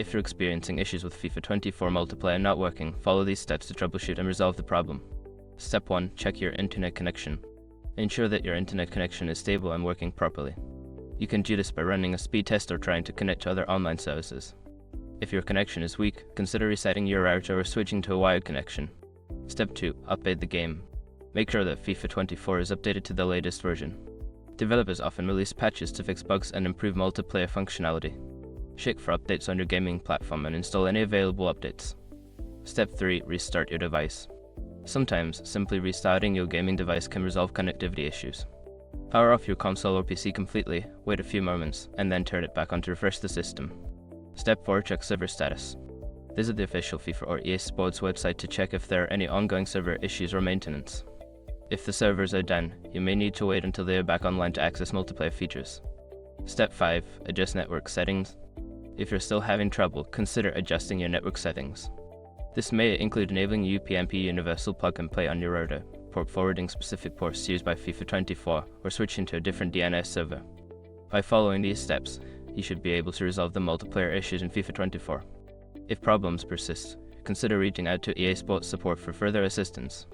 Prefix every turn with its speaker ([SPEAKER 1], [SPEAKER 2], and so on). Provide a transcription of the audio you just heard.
[SPEAKER 1] If you're experiencing issues with FIFA 24 multiplayer not working, follow these steps to troubleshoot and resolve the problem. Step 1. Check your internet connection. Ensure that your internet connection is stable and working properly. You can do this by running a speed test or trying to connect to other online services. If your connection is weak, consider resetting your router or switching to a wired connection. Step 2. Update the game. Make sure that FIFA 24 is updated to the latest version. Developers often release patches to fix bugs and improve multiplayer functionality. Check for updates on your gaming platform and install any available updates. Step 3. Restart your device. Sometimes, simply restarting your gaming device can resolve connectivity issues. Power off your console or PC completely, wait a few moments, and then turn it back on to refresh the system. Step 4. Check server status. Visit the official FIFA or EA Sports website to check if there are any ongoing server issues or maintenance. If the servers are down, you may need to wait until they are back online to access multiplayer features. Step 5. Adjust network settings. If you're still having trouble, consider adjusting your network settings. This may include enabling UPnP Universal Plug and Play on your router, port forwarding specific ports used by FIFA 24, or switching to a different DNS server. By following these steps, you should be able to resolve the multiplayer issues in FIFA 24. If problems persist, consider reaching out to EA Sports support for further assistance.